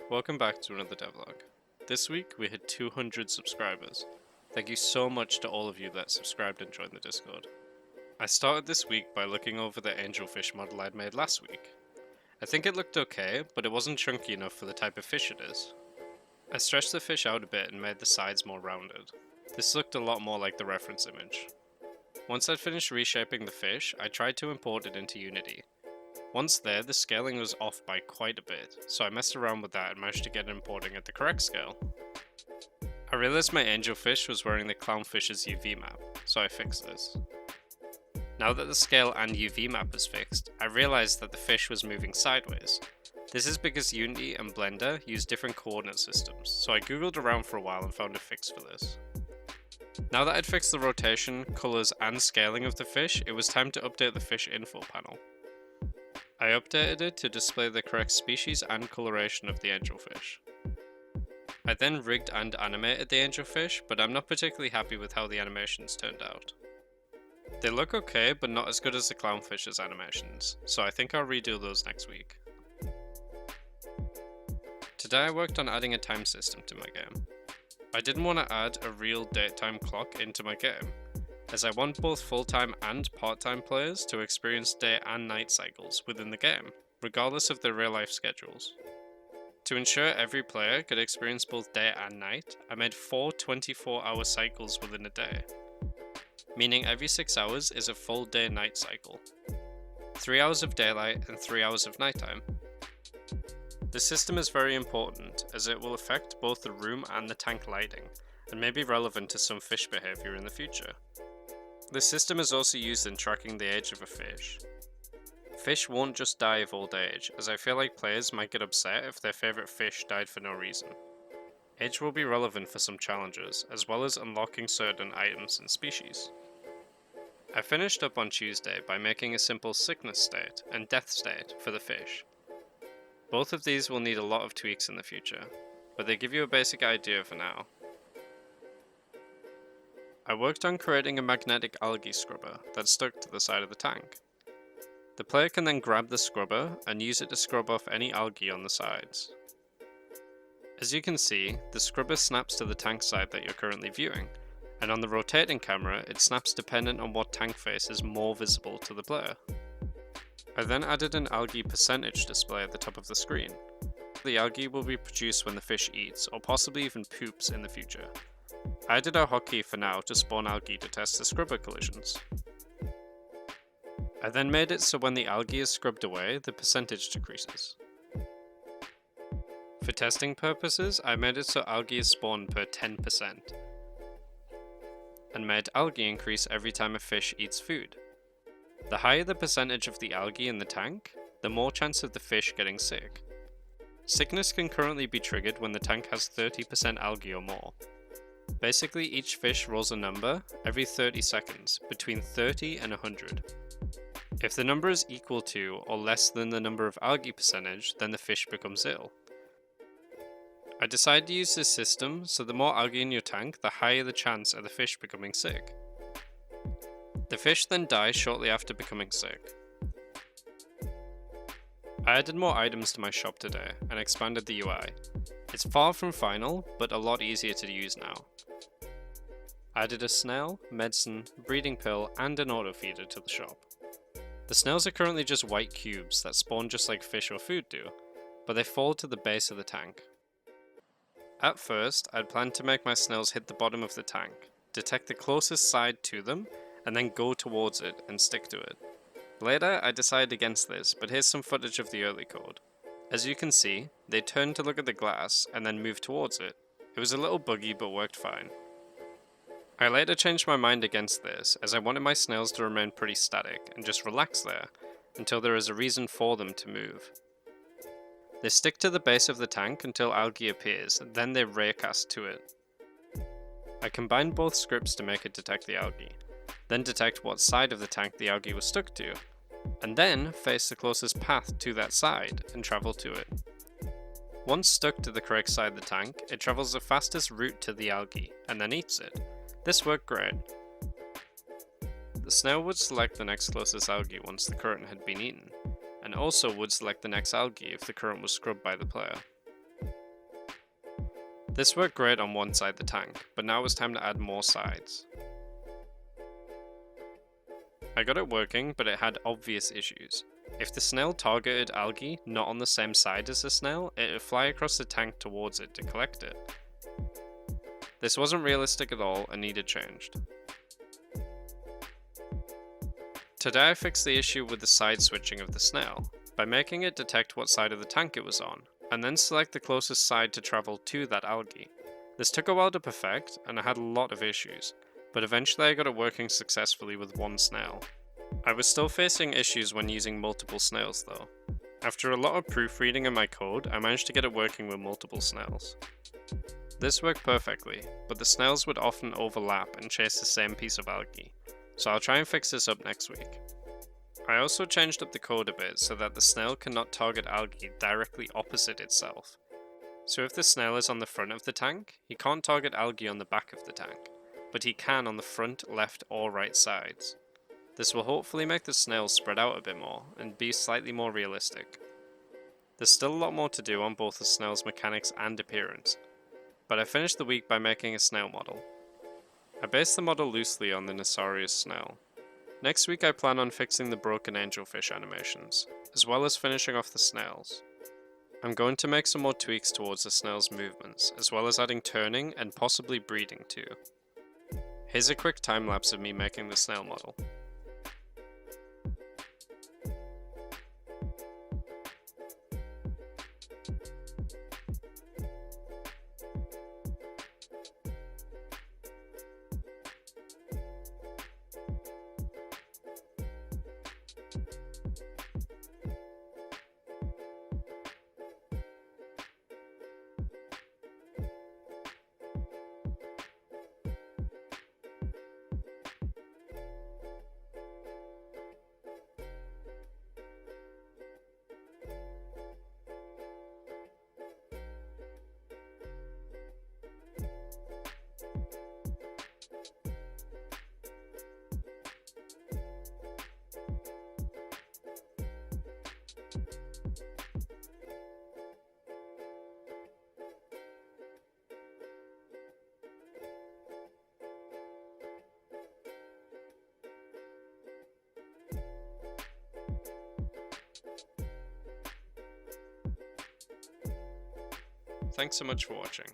welcome back to another devlog. This week we hit 200 subscribers. Thank you so much to all of you that subscribed and joined the Discord. I started this week by looking over the angelfish model I'd made last week. I think it looked okay, but it wasn't chunky enough for the type of fish it is. I stretched the fish out a bit and made the sides more rounded. This looked a lot more like the reference image. Once I'd finished reshaping the fish, I tried to import it into Unity. Once there, the scaling was off by quite a bit, so I messed around with that and managed to get it importing at the correct scale. I realized my angelfish was wearing the clownfish's UV map, so I fixed this. Now that the scale and UV map is fixed, I realized that the fish was moving sideways. This is because Unity and Blender use different coordinate systems, so I googled around for a while and found a fix for this. Now that I'd fixed the rotation, colours and scaling of the fish, it was time to update the fish info panel. I updated it to display the correct species and coloration of the angelfish. I then rigged and animated the angelfish, but I'm not particularly happy with how the animations turned out. They look okay, but not as good as the clownfish's animations, so I think I'll redo those next week. Today I worked on adding a time system to my game. I didn't want to add a real daytime clock into my game, as I want both full-time and part-time players to experience day and night cycles within the game, regardless of their real-life schedules. To ensure every player could experience both day and night, I made 4 24-hour cycles within a day, meaning every 6 hours is a full day-night cycle, 3 hours of daylight and 3 hours of nighttime. The system is very important, as it will affect both the room and the tank lighting, and may be relevant to some fish behavior in the future. This system is also used in tracking the age of a fish. Fish won't just die of old age, as I feel like players might get upset if their favourite fish died for no reason. Age will be relevant for some challenges, as well as unlocking certain items and species. I finished up on Tuesday by making a simple sickness state and death state for the fish. Both of these will need a lot of tweaks in the future, but they give you a basic idea for now. I worked on creating a magnetic algae scrubber that stuck to the side of the tank. The player can then grab the scrubber and use it to scrub off any algae on the sides. As you can see, the scrubber snaps to the tank side that you're currently viewing, and on the rotating camera it snaps dependent on what tank face is more visible to the player. I then added an algae percentage display at the top of the screen. The algae will be produced when the fish eats, or possibly even poops in the future. I added a hotkey for now to spawn algae to test the scrubber collisions. I then made it so when the algae is scrubbed away, the percentage decreases. For testing purposes, I made it so algae is spawned per 10%, and made algae increase every time a fish eats food. The higher the percentage of the algae in the tank, the more chance of the fish getting sick. Sickness can currently be triggered when the tank has 30% algae or more. Basically, each fish rolls a number every 30 seconds, between 30 and 100. If the number is equal to or less than the number of algae percentage, then the fish becomes ill. I decided to use this system so the more algae in your tank, the higher the chance of the fish becoming sick. The fish then die shortly after becoming sick. I added more items to my shop today and expanded the UI. It's far from final, but a lot easier to use now. I added a snail, medicine, breeding pill, and an auto feeder to the shop. The snails are currently just white cubes that spawn just like fish or food do, but they fall to the base of the tank. At first, I'd planned to make my snails hit the bottom of the tank, detect the closest side to them, and then go towards it and stick to it. Later, I decided against this, but here's some footage of the early code. As you can see, they turned to look at the glass and then moved towards it. It was a little buggy but worked fine. I later changed my mind against this, as I wanted my snails to remain pretty static and just relax there, until there is a reason for them to move. They stick to the base of the tank until algae appears, then they raycast to it. I combined both scripts to make it detect the algae, then detect what side of the tank the algae was stuck to, and then face the closest path to that side and travel to it. Once stuck to the correct side of the tank, it travels the fastest route to the algae, and then eats it. This worked great. The snail would select the next closest algae once the current had been eaten, and also would select the next algae if the current was scrubbed by the player. This worked great on one side of the tank, but now it was time to add more sides. I got it working, but it had obvious issues. If the snail targeted algae not on the same side as the snail, it would fly across the tank towards it to collect it. This wasn't realistic at all and needed changed. Today I fixed the issue with the side switching of the snail, by making it detect what side of the tank it was on, and then select the closest side to travel to that algae. This took a while to perfect, and I had a lot of issues, but eventually I got it working successfully with one snail. I was still facing issues when using multiple snails though. After a lot of proofreading in my code, I managed to get it working with multiple snails. This worked perfectly, but the snails would often overlap and chase the same piece of algae, so I'll try and fix this up next week. I also changed up the code a bit so that the snail cannot target algae directly opposite itself. So if the snail is on the front of the tank, he can't target algae on the back of the tank, but he can on the front, left or right sides. This will hopefully make the snails spread out a bit more and be slightly more realistic. There's still a lot more to do on both the snail's mechanics and appearance, but I finished the week by making a snail model. I based the model loosely on the Nasarius snail. Next week I plan on fixing the broken angelfish animations, as well as finishing off the snails. I'm going to make some more tweaks towards the snail's movements, as well as adding turning and possibly breeding too. Here's a quick time lapse of me making the snail model. Thanks so much for watching.